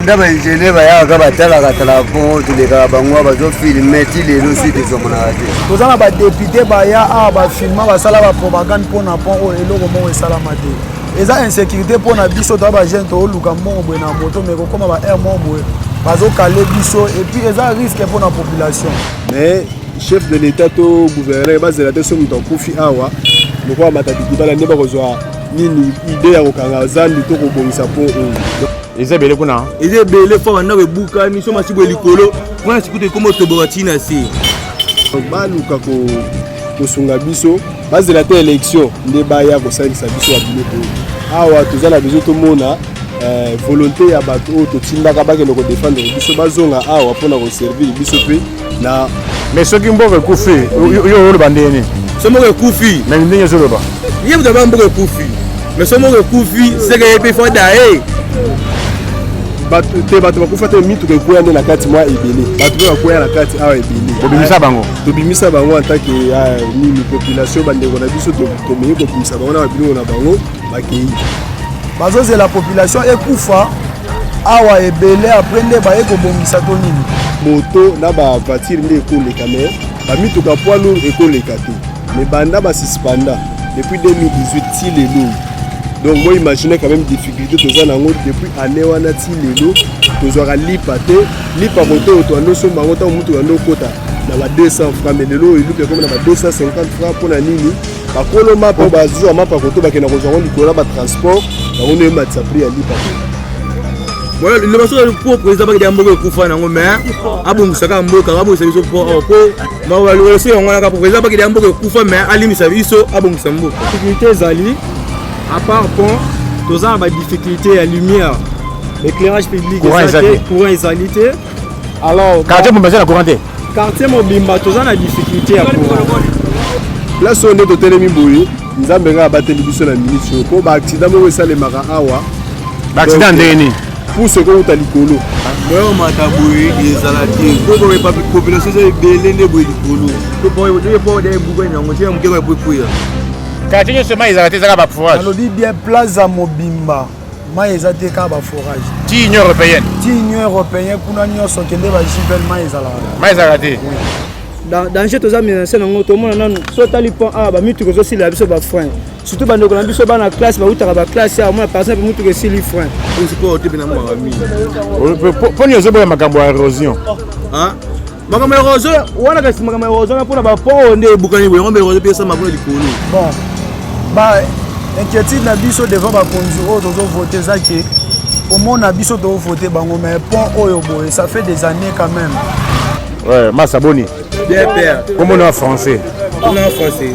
Ndaba Geneva ya ka batala katala pont les gars bangwa bazo filmer ti lelo suite ezomona te. Tozana ba député ba ya ba filma ba sala ba propagande pona pont o eloko mo esalama te. Eza insécurité pona biso to ba jeune to luka mbongo na moto mais comme ba air mbongo bazo caler biso et puis eza risque pour la population. Mais chef de l'état to gouverneur bazela te so muto kufi awa lokwa matati kibala ndeba kozwa nini idée ya kokanga zandi to kobongisa po eza belé kuna eza belé fo banda ko buka ni so masibo likolo mwana sikute komo toboka tina si baluka ko sunga biso bazela te élection ndeba ya ko salisa biso abile ko awa tozala biso to mona volonté ya bato to tindaka bakelo ko défendre biso bazonga awa pona ko servir biso pe na mais soki mboka kufi yo bandeni somo ko kufi mais ndenge zo loba yebo da mboka kufi mais somo ko kufi c'est que pe fo da bato bakufa te mitu ke koya nde na kati mwa ebele bato ba koya na kati awa ebele tobimisa bango en tant que ni population bandeko na biso to meyi ko bimisa bango na biloko na bango bakei bazoze la population ekufa awa ebele après nde baye kobongisa to nini moto na ba voiture nde ekoleka mais bamituka poids lourd ekoleka te mais banda basispanda depuis 2018 ti lelo donc moi imaginer quand même difficulté toza nango depuis année wana ti lelo tozwaka lipa te lipa moto to ando somba ngo ta mutu ando kota na ba 200 francs mais lelo ilupe comme na ba 250 francs pour na nini bakolo mapa bazwa mapa koto bakena kozwa ngo likola ba transport bango ne matsa prix ya lipa voilà le baso pour président ba mboka kufa nango mais abongisaka mboka abongisa biso po ma walo se ngwana ka président ba mboka kufa mais alimisa biso abongisa mboka difficulté zali à part pont tozana ba difficulté ya lumière éclairage public courant exalité alors quartier mobimba na courant te quartier mobimba tozana difficulté ya courant place on est to telemi boye nzambe nga bateli biso na ministre ko ba accident mo esalemaka awa ba accident ndeni pour ce ko uta likolo moyo mata boye ezala te ko ko population ze belé nde boye likolo ko po de bugo nyango tie mukeka boye quartier yo sema ezala te zaka ba forage alobi bien plaza mobimba ma ezate ka ba forage ti union européenne kuna nyonso kende ba jivel ma ezala te danger toza menacé nango tomona nanu so tali pont ba mitu ko sila biso ba frein surtout ba ndeko na biso ba na classe ba utaka ba classe ya mona par exemple mitu ko sili frein on se peut te na mwa mi poni ozo boya makambo ya érosion makambo ya érosion wana kasi makambo ya érosion na ba pont nde bukani boye ngombe érosion pesa makolo likolo bon ba inquiétude na biso devant ba konzuro tozo voter zaki au monde na biso to voter bango mais pont oyo boye ça fait des années quand même. Ouais, Massaboni. Bien père. Comment on est en français? On est en français.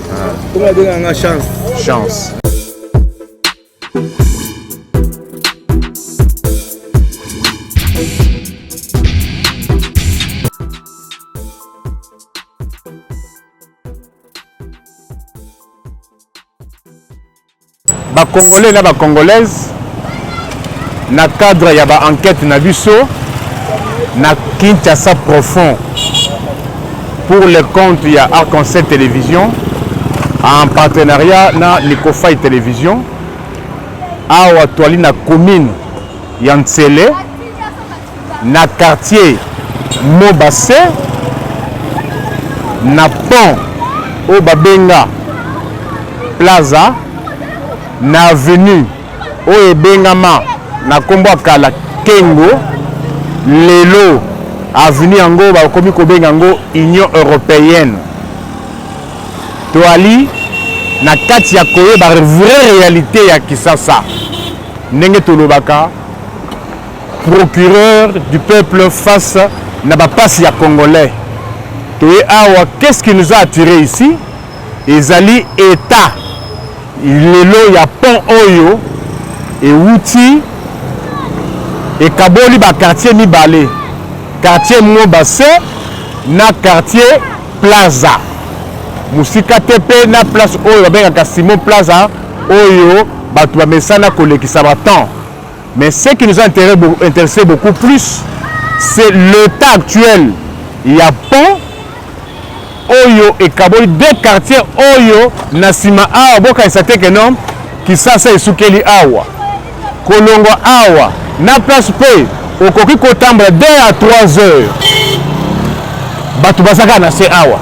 Comment on a chance? Chance. Ba Congolais na ba Congolaise na cadre ya ba enquête na biso na Kinshasa profond pour le compte il y a Arc-en-Ciel Télévision en partenariat na Nicofy Télévision awa toali na commune ya Ntsele na quartier Mobase na pont au Babenga Plaza na avenue au Ebengama na kombo kala Kengo lelo avenue yango bakomi kobenga yango Union Européenne toali na kati ya koyeba vraie réalité ya Kisasa ndenge tolobaka procureur du peuple face na bapasi ya Congolais toye awa qu'est-ce qui nous a attiré ici ezali état lelo ya pont oyo euti ekaboli ba quartier mibale quartier Mobase na quartier Plaza musika tepe na place oyo babengaka Simon Plaza oyo bato bamesana kolekisa baton mais ce qui nous a intéressé beaucoup plus c'est l'état actuel ya pont oyo ekaboli deux quartiers oyo na sima awa bokanisa te ke nom Kisasa esukeli awa kolongwa awa na place pe okoki kotambola 2 à 3 heures bato bazaka na se awa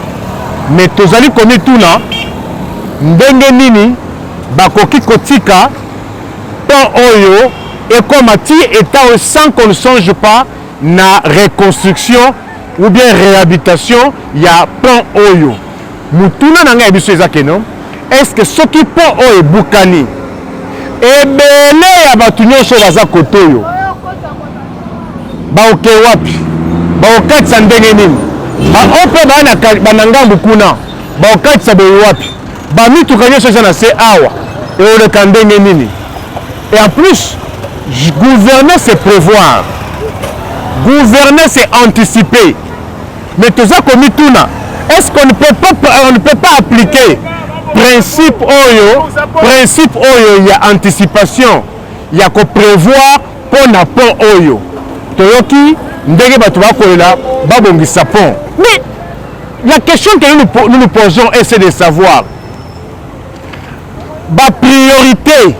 mais tozali komituna ndenge nini bakoki kotika pont oyo ekoma ti état sans qu'on ne songe pas na reconstruction ou bien réhabilitation ya pont oyo mutuna na ngai biso eza keno est-ce que soki pont oyo ebukani ebele ya bato nyonso baza kote oyo baoke wapi baokatisa ndenge nini bao mpe bana ngambu kuna baokatisa boye wapi bamituka nyonso eza na se awa eoleka ndenge nini et en plus gouverner c'est prévoir gouverner c'est anticiper mais toza komituna est-ce qu'on ne peut pas appliquer principe oyo ya anticipation ya koprévoir mpona pont oyo toyoki ndenge bato bakolela babongisa pont mais la question que nous nous posons c'est de savoir bapriorité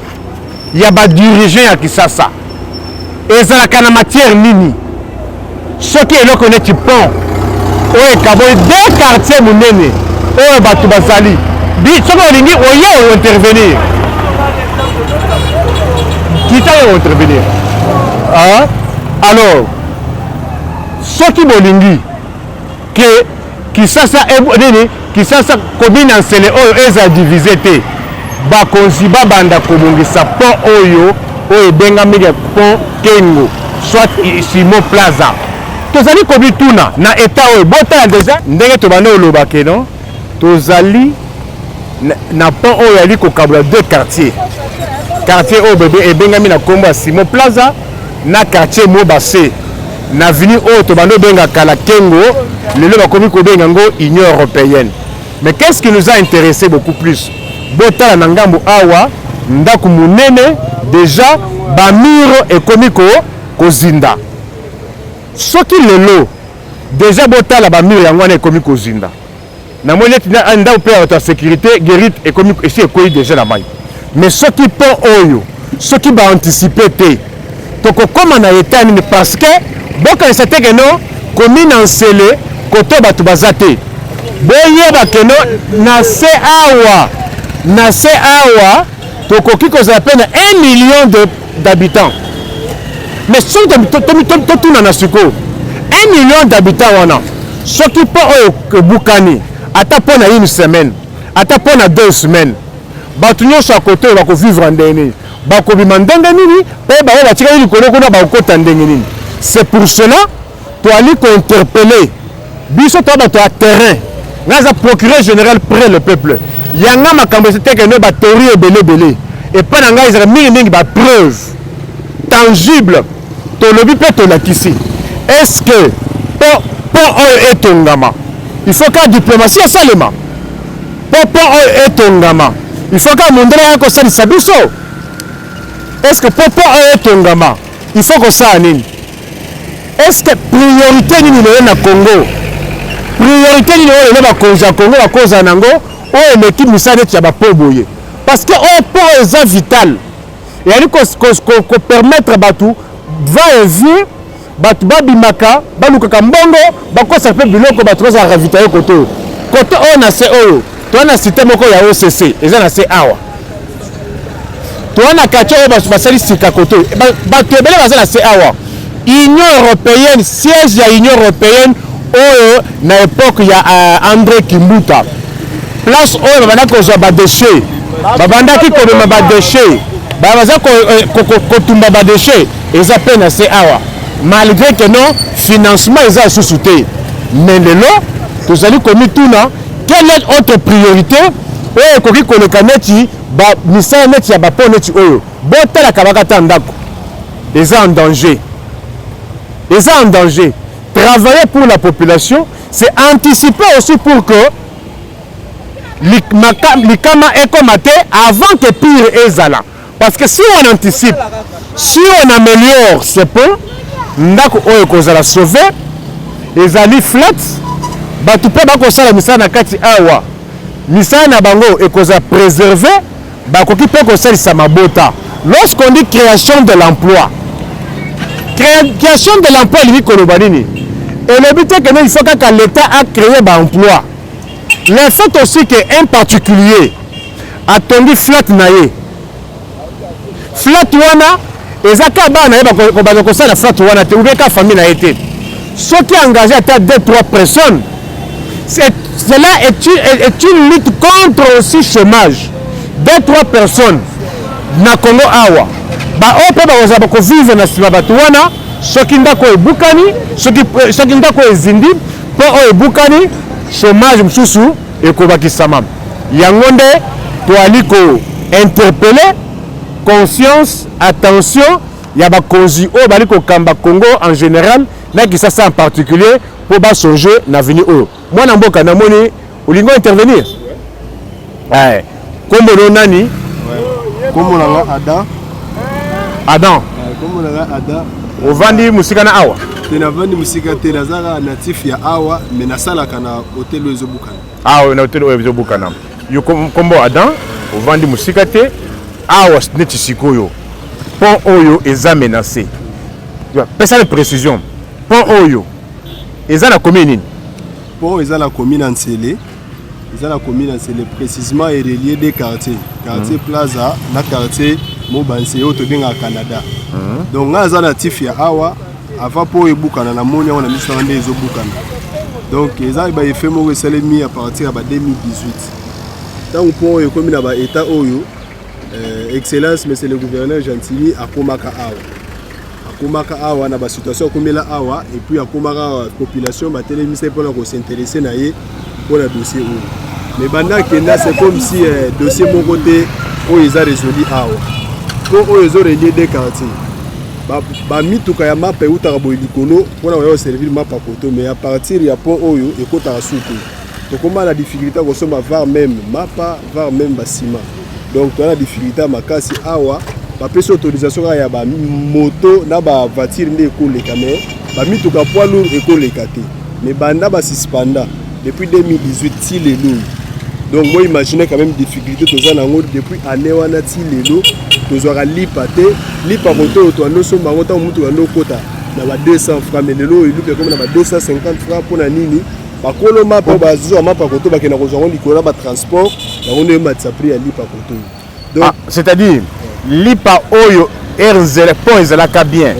ya badirigant ya Kisasa ezalaka na matière nini soki eloko neti pont oyo ekaboyi 2 quartier monene oyo bato bazali soki olingi oye ointervenir kita oyo intervenir alors soki bolingi ke Kisasa nini Kisasa commune ensele oyo eza divise te bakonzi babanda kobongisa pont oyo ebengami pont Kengo soit Simon Plaza tozali komituna na état oyo botala deja ndenge tobanda oloba keno tozali na pont oyo ali kokabola 2 quartiers oyo bebe ebengami na kombo ya Simon Plaza na quartier Mobase na vini oyo tobanda obengaka la Kengo lelo bakomi kobenga yango Union européenne. Mais qu'est-ce qui nous a intéressé beaucoup plus botala na ngambo awa ndako munene déjà bamiro ekomi kozinda soki lelo déjà botala bamiro yango wana ekomi kozinda na moni eti ndako mpe ya sécurité guérite ekomi esi ekoyi déjà na mai mais soki pont oyo soki baanticipe te tokokoma na état nini parce que bokanisa te keno commune ensele koto bato baza te boyeba keno na se awa tokoki kozala mpe na 1 million d'habitants mais soki totuna na sikoyo 1 million d'habitants wana soki mpo oyo ebukani ata mpo na 1 semaine ata mpo na 2 semaines bato nyonso ya kote oyo bakovivre ndenge nini bakobima ndenge nini mpe baoyo batikali likolo kuna bakokota ndenge nini c'est pour cela toali kointerpele biso to bato ya terrain ngaza procureur général près le peuple yanga makambo eteke no ba théorie ebele et pas na ngai ezala mingi ba preuve tangible to lobi pe to lakisi est-ce que pour etongama il faut que diplomatie esalema pour etongama il faut que mondela yako salisa biso est-ce que pour etongama il faut que ça nini est-ce que priorité nini lelo na Congo priorité nini oyo bakonza Congo bakoza nango oyo emeki misala neti ya bapo boye parce que oyo po eza vital eyali kopermettre bato va et vie bato babimaka balukaka mbongo bakosa mpe biloko bato bazala ravitaye kote oyo na se oyo toa na site moko ya OCC eza na se awa toa na quartier oyo basali sika kote oyo bato ebele baza na se awa Union européenne siège ya Union européenne oyo na époque ya André Kimbuta place oyo babanda kozwa badéchet babandaki kobema badéchet baza kotumba badéchet eza mpe na se awa malgré que non financement eza lisusu te mais lelo tozali komituna quelle est autre priorité oyo ekoki koleka neti misala neti ya bapo neti oyo botalaka bakata ndako eza en danger. Travailler pour la population, c'est anticiper aussi pour que l'ikama ekomate avant que pire ezala. Parce que si on anticipe, si on améliore ce pont, ndako oyo kozala sauvé, ezali flat, batu pe bakosala misala na kati awa. Misala na bango ekozala préservé, bakoki pe kosalisa mabota. Lorsqu'on dit création de l'emploi, création de l'emploi elingi koloba nini elobi te kene il faut kaka l'état a créé baemploi. Le fait aussi que un particulier atongi flat na ye flat wana eza ka bana na ye baza kosala flat wana te oubien ka famille na ye te soki engagé ata 2-3 personnes. Cela est une lutte contre aussi chômage. 2-3 personnes na Congo awa baoyo mpe bakozala bakovivre na nsima bato wana soki ndako ebukani soki ndako ezindi mpo oyo ebukani chômage mosusu ekobakisama. Yango nde toali kointerpele conscience attention ya bakonzi oyo bali kokamba Congo en général na Kisasa en particulier mpo basonge na veni oyo mwana mboka namoni olingo intervenir. Kombo no nani? Kombo nanga Adam. Kombo nanga Ada. Ovandi musika na awa? Tena vandi musika te nazaka natif ya awa mais nasalaka na hotel ezobukana. Na hotel ezobukana. Yo kombo Adam, ovandi musika te awa neti sikoyo. Pont oyo eza menacé. Pesa la précision. Pont oyo eza na commune nini? Pont eza la commune Ansele. Eza la commune Ansele précisément est relié des quartiers. Quartier Plaza na quartier Mobanse au tobenga Canada. Donc nga eza natif ya awa avant po ebukana na moni on a mis na nde ezobukana. Donc eza ba effet mo esalemi à partir de 2018. Tant pont oyo komi na ba état oyo excellence monsieur le gouverneur Gentili akomaka awa. Akomaka awa na ba situation komela awa et puis akomaka population ba télémise pour ko s'intéresser na ye pour le dossier oyo. Mais banda kenda c'est comme si dossier mon côté oyo eza résolu awa. Ko oyo zo relié des quartiers. Ba mituka ya mapa utaka boy likolo pona oyo servir mapa koto mais à partir ya pont oyo ekota suku. To comment la difficulté ko somba var même mapa var même basima. Donc tu as la difficulté à makasi awa ba pesa autorisation ya ba moto na ba voiture ndé ko le caméra ba mituka poids lourd eko le kate mais banda ba suspenda depuis 2018 ti lelo. Donc moi imaginer quand même difficulté to za nango depuis année wana ti lelo to zo ka lipa moto to ando somba ngota mutu ando kota na ba 200 francs mais lelo ilupe comme na ba 250 francs pour na nini bakolo mapa bazo mapa koto bakena ko zongo likolo ba transport yango nde matsa prix ya lipa koto. Donc c'est-à-dire lipa oyo erzele pont ezalaka bien.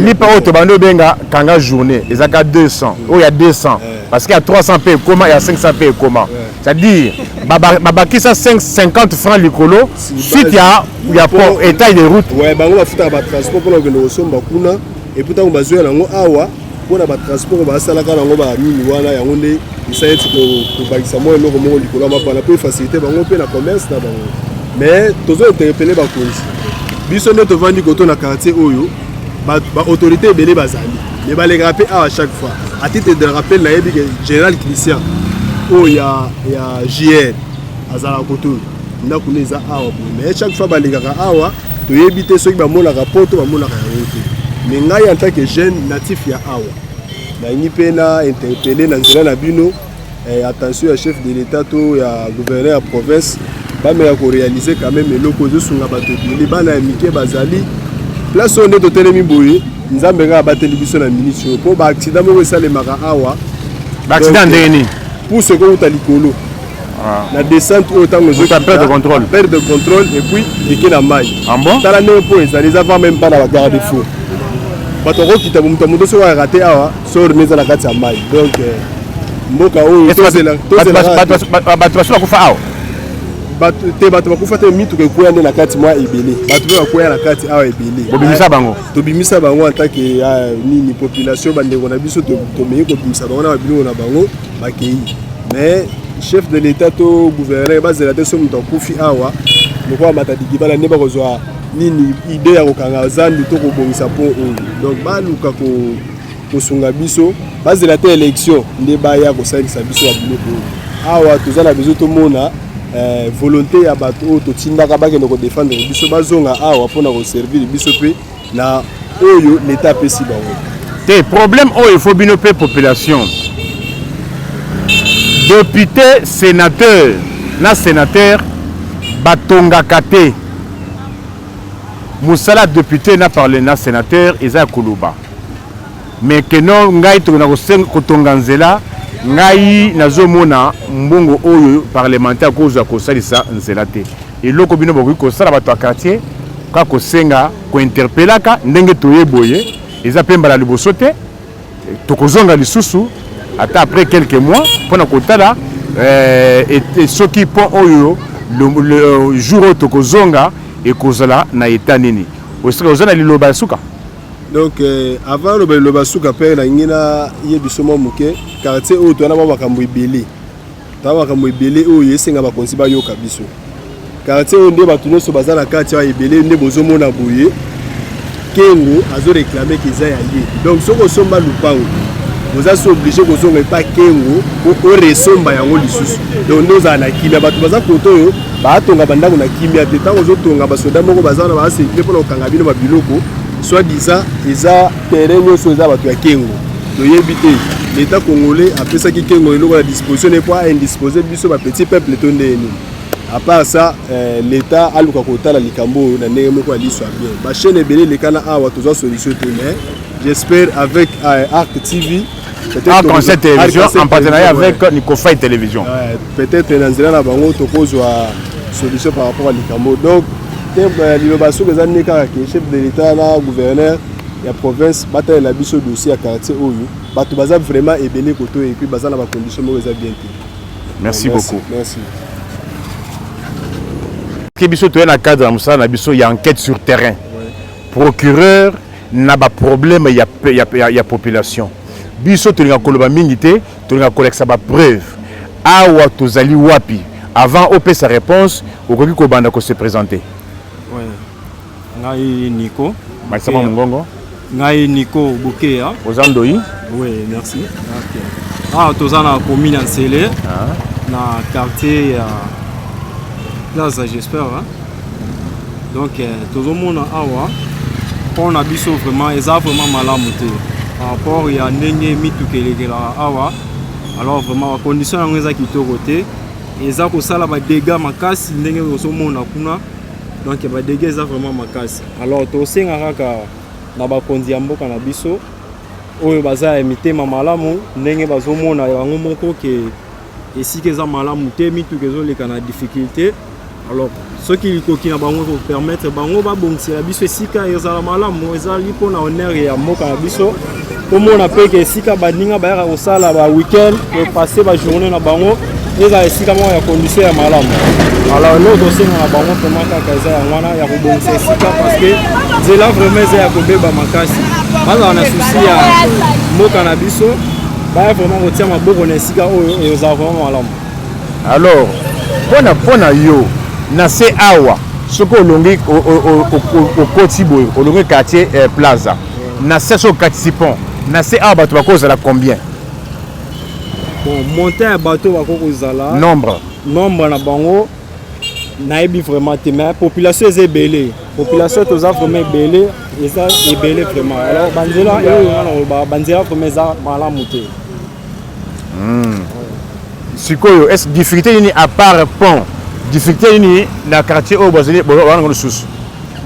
Lipa oyo to bando benga kanga journée ezaka 200 oyo ya 200 parce qu'il y a 300 p comment il y a 500 p comment c'est-à-dire babakisa 50 francs likolo suite ya pont état de route bango bafuta ba transport pour que somba kuna et pourtant bazoya nango awa pona ba transport ba salaka nango ba mini wana yango nde isayetu ko bakisa mo eloko mo likolo mapana pour faciliter bango pe na commerce na bango mais tozo interpeller ba konzi biso nde tovandi koto na quartier oyo ba autorité ebele bazali mais ba les rappeler à chaque fois à titre de rappel na yebi général Christian o ya JR azala koto ndako neza awa mais chaque fois ba lekaka awa to yebi te soki ba mona rapport ba mona ka yote mais ngai en tant que jeune natif ya awa na ni pena interpeller na nzela na bino attention à chef de l'état to ya gouverneur ya province ba me ko réaliser quand même eloko zo sunga bato bili bana mike bazali place on est totelemi boye nzambe nga bateli biso na ministre po ba accident mo esale maka awa ba accident ndeni pour ce qu'on talikolo la descente au temps où perte de contrôle et puis et la maille en bon tala ne po ça les avant même pas la garde fou bato ko kita muta muto so wa raté awa so remeza na kati ya maille donc mboka oyo bato kufa awa bato bakufa te mitu ke kuya na kati mwa ebele bato ba kuya na kati awa ebele tobimisa bango en tant que nini population bandeko na biso to meyi ko bimisa bango na bino na bango bakei mais chef de l'état to gouverneur bazela te so mutu akufi awa lokwa matadiki bala ne bakozwa nini idée ya kokanga zandu to kobongisa po oyo donc baluka kosunga biso bazela te élection nde baya kosalisa biso ya biloko awa tozala besoin tomona volonté ya bato oyo totindaka bakende kodefendre biso bazonga awa mpona koservir biso mpe na oyo l'état apesi bango te problème oyo efo bino mpe population député sénateur na sénateur batongaka te musala député na parlé na sénateur eza kuluba mais que non ngai to na kotonga nzela ngai nazomona mbongo oyo parlementaire kozwa kosalisa nzela te eloko bino bokoki kosala bato ya quartier ka kosenga kointerpelaka ndenge toyeboye eza pe mbala liboso te tokozonga lisusu ata après quelques mois mpona kotala soki pont oyo le jour oyo tokozonga ekozala na eta nini osika oza na liloba ya suka. Donc avant le liloba suka mpe nalingi na ye biso mwa moke quartier oyo toyana mwa makambo ebele tala makambo ebele oyo esenga bakonzi bayoka biso quartier oyo nde bato nyonso baza na kati ya ebele nde bozomona boye kengo azoreklame keza ya ye donc soki osomba lupango oza so oblige kozonga epa kengo oresomba yango lisusu donc nde ozala na kimia bato baza koto oyo baatonga bandako na kimia te ntango ozotonga basoda moko baza wana baasekile mpona kokanga bino babiloko soit disant eza terrain nyonso eza bato ya kengo toyebi te l'état congolais apesaki kengo eloko na disposition ne po indisposer biso bapetit peuple to nde nini. À part ça, l'État a le côté likambo na ndenge moko aliso bien. Ba chaîne ebele lekana awa toza solution te mais j'espère avec Arc TV peut-être Concept Télévision en partenariat avec Nicofai Télévision. Peut-être dans nzela na bango tokozwa solution par rapport à likambo. Donc l'obligation des années ka chef de l'État na gouverneur ya province bataille la biso dossier à quartier oyo bato baza vraiment ebele koto et puis baza na ba conditions mo eza bien. Merci beaucoup. Merci. Biso to na cadre amsa na biso ya enquête sur terrain. Procureur na ba problème ya population. Biso to nga koloba mingi te, to nga koleksa ba preuve. Awa tozali wapi avant opé sa réponse okoki ko banda ko se présenter. Ouais. Ngai Nico. Maisama Mungongo. Ngai Nico Boukéa. Ozandoi. Oui, merci. OK. Ah, tozana commune en Sélé. Na quartier Plaza, j'espère. Hein? Donc, tout le monde a awa. On a biso vraiment, ils ont vraiment mal à monter. Par rapport à Nenye Mitu Kelegela awa. Alors, vraiment, la condition est qu'ils sont côté. Ils ont aussi des dégâts ma casse. Nenye au monde a kuna. Donc, les dégâts sont vraiment ma casse. Alors, tout ce qui est na ba kondiambo kana biso. Oyo baza imité mamalamu. Nenye bazo mona ya ngomoko ke. Et si ils ont mal à monter, Mitu Kelegela kana difficulté. Alors, ce qui est permettre bango ba bongsi la biso sika ezala malamu ezali pona honneur ya moka na biso to mona pe ke sika baninga ba ya osala ba week-end et passer ba journée na bango ezala sika mo ya condition ya malamu. Alors nous dossier na bango vraiment kaka eza ya wana ya bongsi sika parce que zela vraiment za ya kobeba makasi baza na souci ya moka na biso ba vraiment kotia maboko na sika oyo ezala vraiment malamu. Alors pona yo na se awa soko olongi au koti boy olongi quartier Plaza na se so participant na se awa bato bakozala combien? Bon monter un bateau bakozala nombre na bango nayebi vraiment te mais population est belé population toza vraiment belé eza belé vraiment alors banzela et banzela vraiment za malamu te. Sikoyo est difficulté ni à part pont difficulté ni na quartier au Brésil bon sous.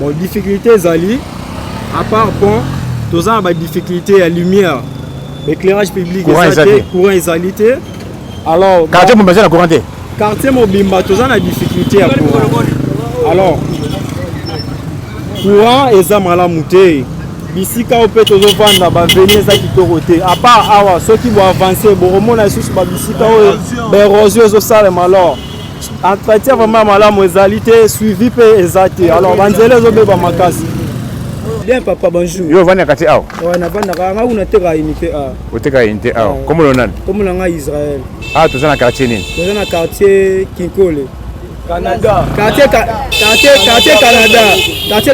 Bon difficulté zali à part pont toza ba difficulté à lumière éclairage public courant exalité. Alors quartier Mobimba na courant. Quartier Mobimba toza na difficulté à courant. Alors courant eza malamu te bisika ope tozo vanda ba venir za kitoko te à part awa ceux qui vont avancer bon remona sous ba bisika o ba érosion zo sale malheur. Entretien vraiment malamu ezalité suivi pe ezate alors banzele zo beba makasi bien papa bonjour yo vana kati aw wana vanda nga una teka unité a oteka unité aw comme le nan comme nga Israël to zana quartier nini to zana quartier Kinkole Canada quartier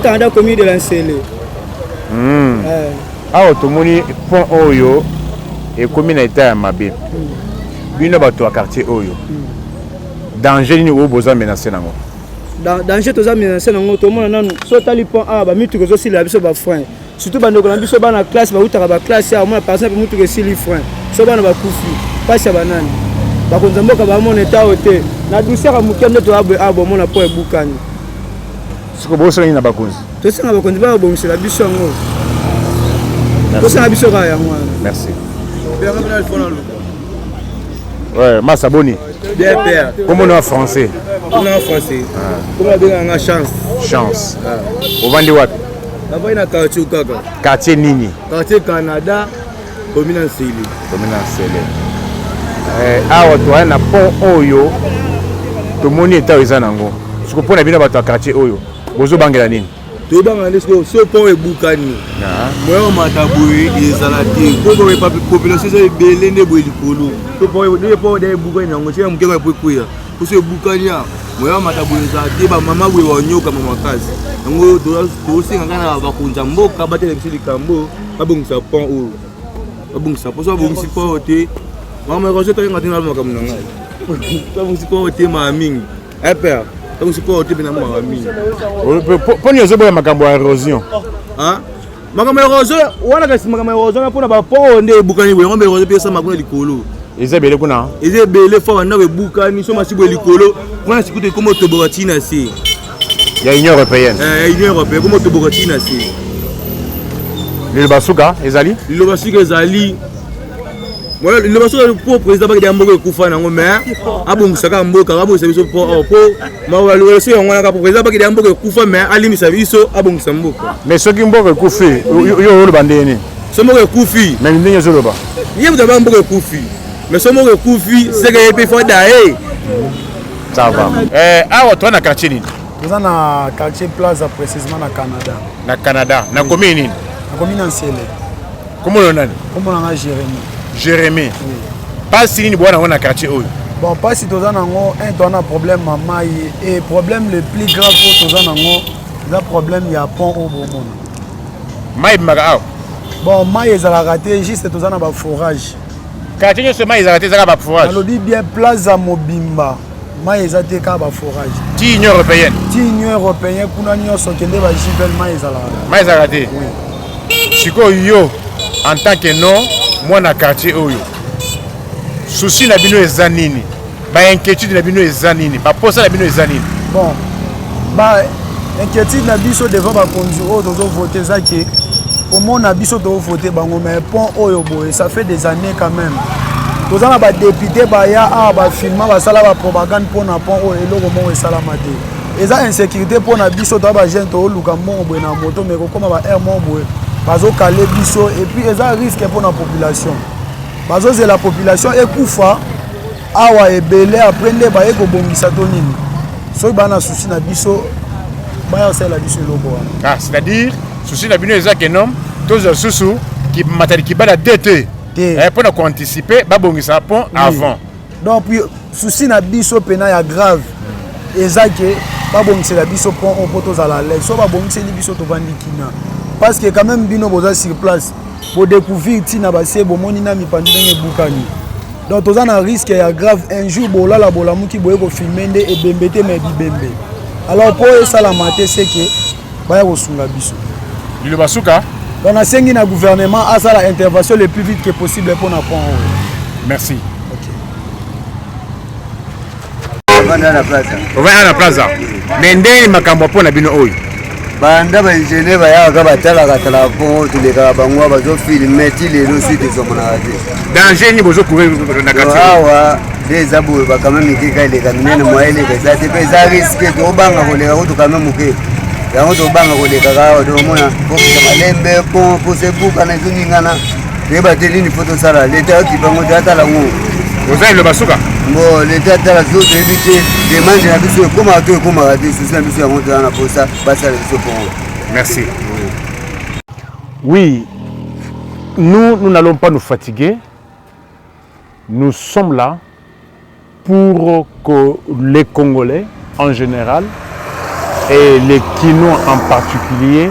Canada commune de l'Ensele aw to moni pont oyo et commune état ya mabe bino bato quartier oyo danger ni o boza menacer nango danger toza menacer nango to mona nanu so tali pont a ba mitu ko sila biso ba frein surtout bando ko na biso bana classe ba utaka ba classe ya mona par exemple mutu ko sili frein so bana ba kufi pasi ya banani ba konzamboka ba mona ta hote na douceur mukende to abo mona po ebukani siko boso ni na bakonzi tosenga bakonzi babongisela biso yango tosenga biso kaka yango wana. Merci. Ouais, Massaboni. Bien père. Comment on est en français? On est en français. Comment on a chance? Chance. Au Vandiwat. Là-bas, il y a un quartier Kaka. Quartier Nini. Quartier Canada, commune en Sélé. Commune en Sélé. Ah, tu as un pont Oyo. Tout le monde est à Izanango. Ce qu'on peut bien dans le quartier Oyo. Bozo Bangela Nini. Tout le monde est ce pont est Boukani. Moi, on m'a taboué, il est à la tête. Pourquoi la population est belée de Boukolo? Le pont est Boukani. On tient un peu de Boukouya. Pour ce Boukani, moi, on m'a taboué à la tête. Maman, oui, on y a comme ma case. Donc, aussi, on a un Bakunjambo, Kabate, le Cambo, Abong Sapon ou Abong Sapon, Abong Sipote. Maman, je suis en train de me faire Abong Sipote, ma amie. Eh, père. Donc, c'est pas au type de ma amie. Pour nous, c'est un makambo érosion. Hein? Makambo érosion, on a fait makambo érosion pour la pont, on est Boukani, on est érosion, ça m'a connu le colo. Ils étaient belés, ils étaient belés fort, on a Boukani, sont massifs le colo. On a écouté comment Toboratina c'est. Il y a l'Union européenne. Il y a l'Union européenne, comment Toboratina c'est. Le Basuka, Ezali? Le Basuka, Ezali. Moi, le Basuka, le président qui a mboka kufa nango mais abong saka mboka abong service pour ma le c'est on a président qui a mboka kufa mais alimi service abong samboka. Mais ce qui mboka kufi, yo le bandeni. Ce mboka kufi. Mais ndenge zo loba. Il y a d'abord mboka kufi. Mais ce mboka kufi, c'est que il faut d'aller. Ça va. Ah, toi na quartier ni. Nous avons un quartier Plaza précisément au Canada. Na Canada, na commune ni. Na commune en Sélé. Comment on a? Comment on a Jérémy? Jérémy. Oui. Pas si ni bois dans quartier où. Bon, pas si tu as un problème maman et problème le plus grave pour tu as un problème il y a pont au bon. Maï maga. Bon, maï ils ont raté juste tu as un forage. Quartier seulement ils ont raté ça ba forage. Alors dit bien Plaza Mobimba. Maï ils ont été ka ba forage. Ti Union européenne. Ti Union européenne kuna nyo sokende ba jibel maï ils ont raté. Maï ils ont raté. Oui. Chiko yo en tant que non moi na quartier oyo souci na bino ezanini ba inquiétude na bino ezanini ba posa na bino ezanini bon ba inquiétude na biso devant ba konzi oyo tozo voter ça que au monde na biso to voter bango mais pont oyo boye ça fait des années quand même toza na ba député ba ya a ba filma ba sala ba propagande pour na pont oyo eloko mo esalama te eza insécurité pour na biso to ba gente o luka mo boye na moto mais kokoma ba air mo boye bazo calé biso et puis ils ont risque pour la population. Bazo c'est la population et koufa awa ebele après nde ba eko bongisa to nini. So ba na souci na biso ba ya sala biso lobo. Ah, c'est-à-dire souci na bino ezaka nom tous susu qui matériel qui ba la DT. Pour anticiper ba bongisa pont avant. Donc puis souci na biso pena ya grave. Ezake ba bongisa la biso pont au poteau à la l'aise. So ba bongisa ni biso to bandi kina. Parce que quand même bino boza sur place pour découvrir tina basie bomoni na mipandenge bukani donc toza na risque ya grave un jour bola la bola muki boye ko filmer nde e bembete mais bibembe alors pour ça la maté c'est que baya ko sunga biso le basuka donc na sengi na gouvernement a ça la intervention le plus vite que possible pour na pont. Merci. On va à la plaza. On va à la plaza. Mais ndeni makambo pona bino oyo. Banda ba ingénieur ba ya ka batala ka tala pont tous les ka bangwa ba zo filmer ti les suite zo mona raté. Danger ni bozo courir na quartier. Wa des abou ba quand même ki ka ile ka nene mo ile ka ça te fait ça risque to banga ko le ka to quand même muke. Ya to banga ko le ka ka do mona ko ka malembe pour se buka na kuningana. Ne ba te ni photo sala l'état qui bango data la ngo. Vous avez le basuka. Bon, l'état de la zone éviter des manches à bisous comme à tout comme à des soucis à bisous à monter dans la poste ça ça les pour. Merci. Oui, nous n'allons pas nous fatiguer. Nous sommes là pour que les Congolais en général et les Kinois en particulier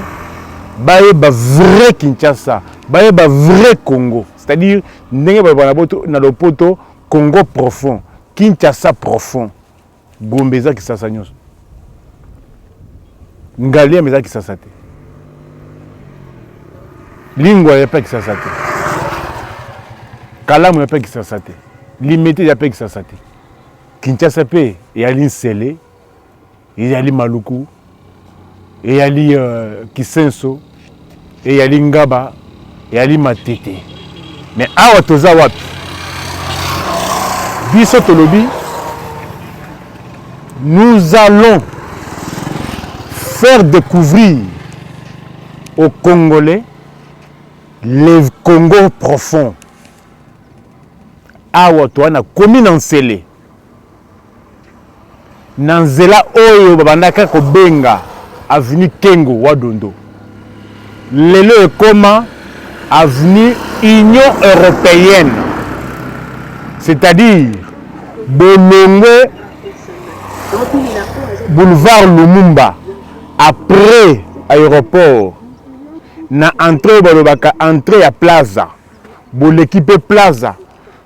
baye ba vrai Kinshasa, baye ba vrai Congo. C'est-à-dire ndenge ba na lopoto Congo profond, Kinshasa profond, Gombeza qui s'assagne. Ngalia meza qui s'assate. Lingua ya pas qui s'assate. Kalamu ya pas qui s'assate. Limité ya pas qui s'assate. Kinshasa pe ya linsele, ya li maluku. eyali Kisenso, eyali Ngaba, eyali Matete. Mais awa toza wapi? Biso tolobi, nous allons faire découvrir aux Congolais le Congo profond. Awa toana commune Nsele. Nanzela oyo babandaka kobenga avenue Kengo Wadondo. Lelo ekoma avenue Union Européenne. C'est-à-dire Bolongo boulevard Lumumba après aéroport na entrée balobaka entrée à plaza l'équipe plaza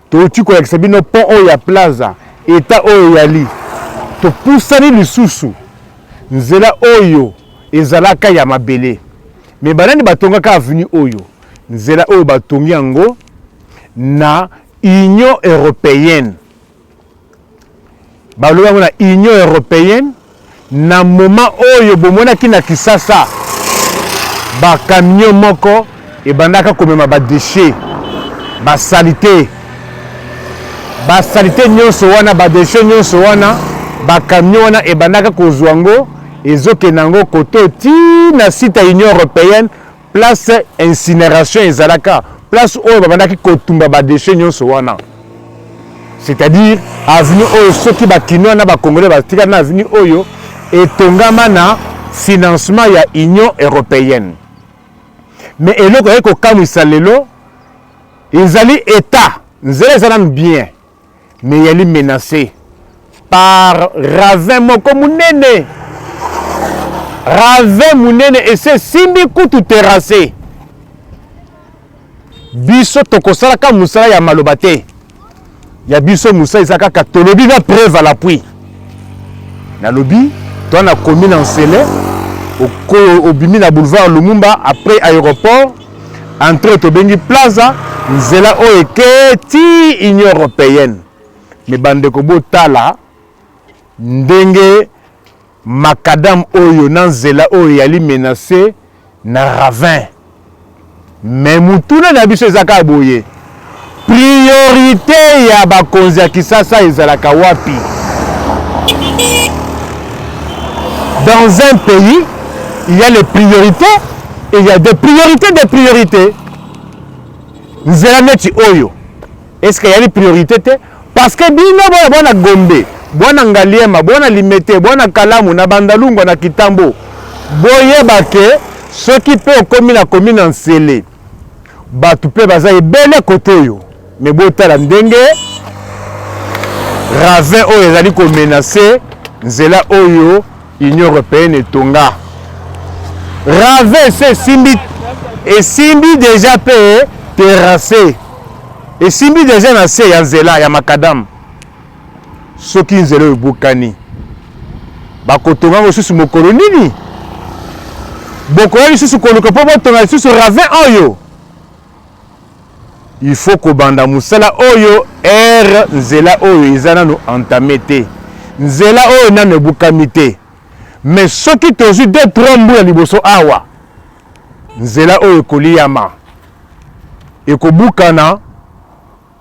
to tu ko bino pont o ya plaza eta oyo yali to pusani lisusu nzela oyo ezalaka ya mabele mais banani batongaka avenue oyo nzela oyo batongi yango na Union Européenne. Baloba na Union Européenne na moment oyo bomona ki na Kisasa ba camion moko e bandaka komema ba déchets ba salité nyonso wana ba déchets nyonso wana ba camion wana e bandaka kozwango ezokenango koto ti na site Union Européenne place incinération ezalaka place oyo babandaki kotumba ba déchets nyonso wana. C'est-à-dire avenue oyo soki bakino na ba Congolais batika na avenue oyo etongama na financement ya Union Européenne. Mais eloko eko kamwisa lelo ezali état nzela ezala bien mais yali menacé par ravin moko munene. Ravin munene et c'est simbi kutu terrassé. Biso tokosalaka musala ya malobate. Ya biso musa izaka katolobi na preuve à l'appui. Na lobi, toi na commune Nsele, au bimi na boulevard Lumumba après aéroport, entrée tobengi plaza, nzela o eketi Union Européenne. Mais bande ko botala ndenge makadam oyo na nzela oyo yali menacé na ravin. Mais mutuna na biso ezaka boye. Priorité ya bakonzi ya Kisasa ezalaka wapi? Dans un pays, il y a les priorités et il y a des priorités. Nzela neti oyo. Est-ce qu'il y a les priorités? Parce que bino bona Gombe, bona Ngaliema, bona Limete, bona Kalamu, na Bandalungu, na Kitambo. Boye bake, ceux qui peuvent commune Nsele. Batu pe baza ebele kote oyo. Mais botala ndenge ravin oyo ezali ko menacer nzela oyo Union Européenne etonga. Ravin c'est simbi déjà pe terrassé. Et simbi déjà na se ya nzela ya makadam. Soki nzela ebukani. Bakotonga mosusu mokolo nini? Bokola lisusu koluka po botonga lisusu ravin oyo. Il faut que banda musala oyo nzela oyo izana no entamete nzela oyo na ne bukamite mais soki tozu de trombu ya liboso awa nzela oyo koliyama ekobukana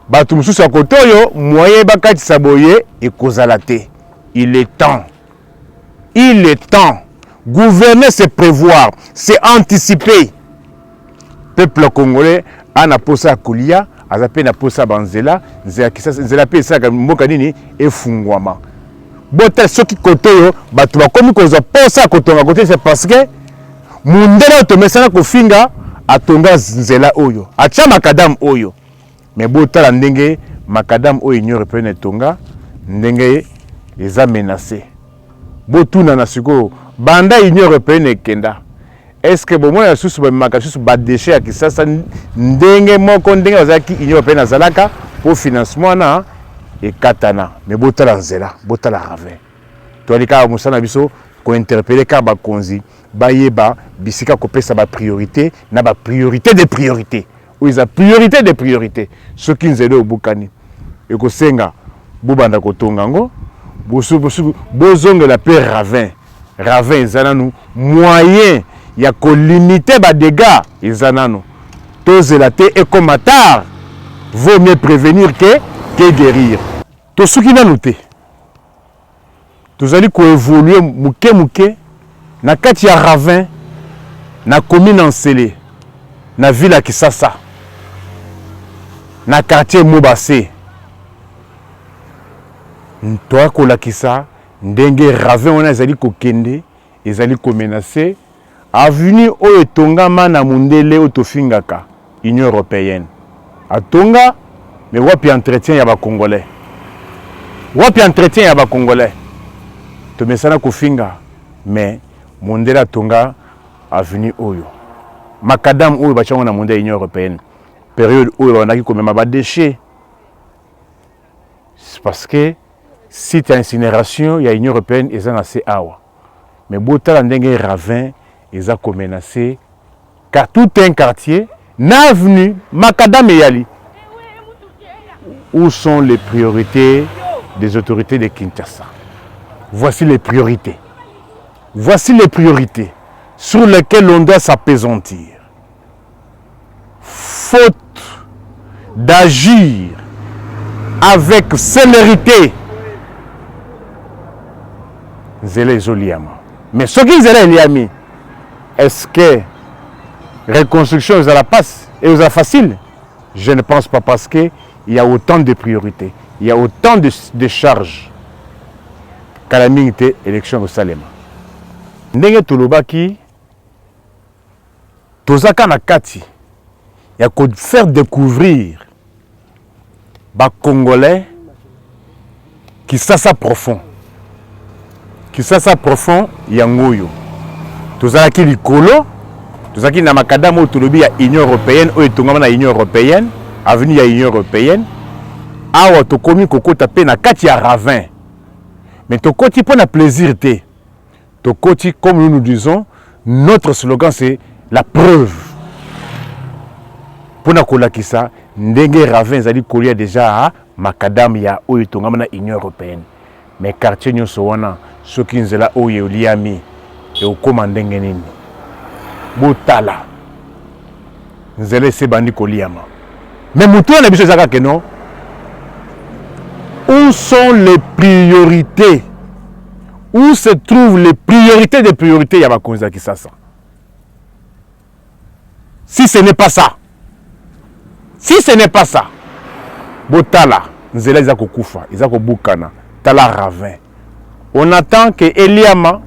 batu mususu ya kote oyo moyen bakatisa boye ekozala te. Il est temps gouverner c'est prévoir, c'est anticiper. Peuple congolais ana posa kolia azape na posa banzela nzela Kisasa nzela pe saka mboka nini efungwama bota soki kotoyo batu bakomi koza posa kotonga kote c'est parce que mundela otomesana kofinga atonga nzela oyo acha makadam oyo mais bota la ndenge makadam oyo Union Européenne etonga ndenge eza menacé botuna na siko banda Union Européenne ekenda. Est-ce que bon moi sous ba sous ba déchet à Kisasa ndenge moko ndenge ozaki Union Européenne azalaka pour financement na et katana mais botala nzela botala ravin to alika musana biso ko interpeller ka ba konzi bayeba bisika ko pesa ba priorité na ba priorité des priorités ou ils a priorité des priorités ce qui nzela obukani et ko senga bubanda ko tongango bozonga la paix ravin ravin ezananu moyen ya limiter ba dégâts ezananu tozela te et comme tard vaut mieux prévenir que guérir to soki nanu te tozali ko évoluer muke na kati ya ravin na commune Nsele na ville ya Kisasa na quartier Mobase ntoa kolakisa ndenge ravin wana ezali kokende ezali komenacer avenue oyo etongama na mundele oyo tofingaka Union européenne atonga mais wapi entretien ya bakongolais tomesana kofinga mais mundele atonga avenue oyo makadam oyo bachango na mundele Union européenne période oyo banaki komema ba déchets parce que site ya incinération ya Union européenne eza na se awa mais botala ndenge ravin eza komenacer car tout un quartier na avenue makadam eyali. Où sont les priorités des autorités de Kinshasa? Voici les priorités sur lesquelles on doit s'appesantir. Faute d'agir avec célérité. Zélé Zoliama. Mais ce qui est liami, est-ce que reconstruction est à la passe et est facile? Je ne pense pas parce qu'il y a autant de priorités, il y a autant de charges qu'à la minute élection au Salema. Ndenge Tulobaki, Tozaka Nakati, il y a qu'à faire découvrir les Congolais qui ça profond. Kisasa profond yangoyo tozalaki likolo tozalaki na makadam oyo tolobi ya Union européenne oyo etongama na Union européenne avenue ya Union européenne awa tokomi kokota pe na kati ya ravin mais tokoti mpo na plaisir te tokoti comme nous disons notre slogan c'est la preuve mpona kolakisa ndenge ravin ezali kolia déjà makadam ya oyo etongama na Union européenne mais quartier nyonso wana soki nzela oyo eliami eokoma ndenge nini botala nzela ese bandi koliama mais mutu wana biso ezaka ke non où sont les priorités où se trouvent les priorités des priorités ya bakonzi ya Kisasa si ce n'est pas ça botala nzela eza kokufa eza kobukana tala ravin. On attend que Eliama,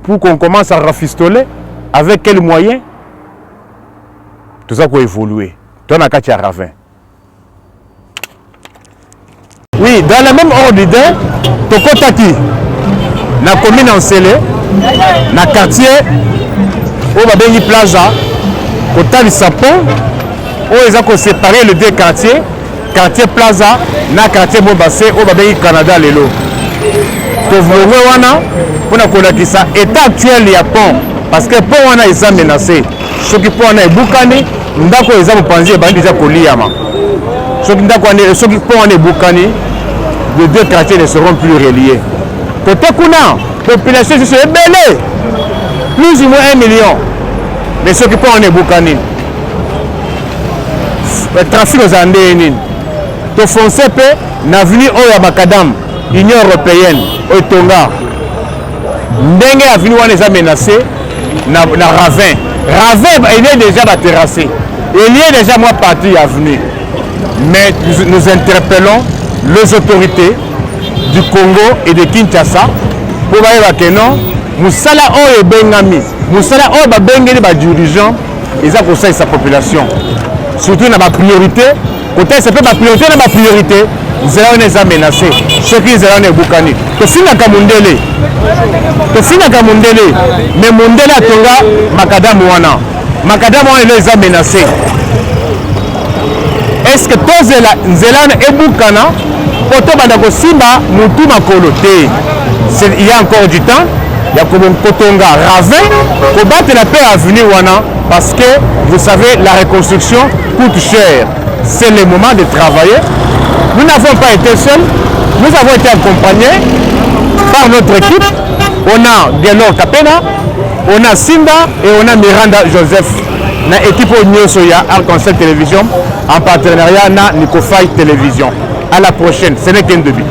pour qu'on commence à rafistoler, avec quels moyens? Tout ça pour évoluer. Toi, on a qu'à ravin. Oui, dans le même ordre d'idée, Tokotaki, na commune Nsele, na quartier, au Babengi Plaza, Kotali Sapon, où ils ont séparé les deux quartiers, quartier Plaza, na quartier Mobase, au Babengi Canada Lelo. Tovongwe wana pona kolakisa état actuel ya pont parce que pont wana eza menacé soki pont wana ebukani ndako eza mopanzi ebandi eza koliama soki pont wana ebukani les deux quartiers ne seront plus reliés côté kuna population c'est ebele plus ou moins 1 million mais soki pont wana ebukani le trafic eza ndenge nini tofonce pe na avenue oyo ya makadam Union européenne Otonga ndenge avenue wana eza menacé na ravin il est déjà terrassé il y a déjà moi parti avenue mais nous interpellons les autorités du Congo et de Kinshasa pour voir que non musala oyo bengami musala oyo babengeli ba dirigeant eza kosa sa population surtout na ba priorité côté c'est pas ba priorité na ba priorité nzela wana eza menacé soki nzela wana ebukani tofingaka mundele mais mundele atonga makadamu wana elo eza menacé est-ce que tozela nzela wana ebukana po tobanda kosimba mutu makolo te il y a encore du temps ya kotonga ravin kobatela pe avenue wana parce que vous savez la reconstruction coûte cher c'est le moment de travailler. Nous n'avons pas été seuls, nous avons été accompagnés par notre équipe. On a Guénor Kapena, on a Simba et on a Miranda Joseph. Na équipe Nyosoya Arc-en-Ciel Télévision en partenariat na Nicofy Télévision. À la prochaine, ce n'est qu'un début.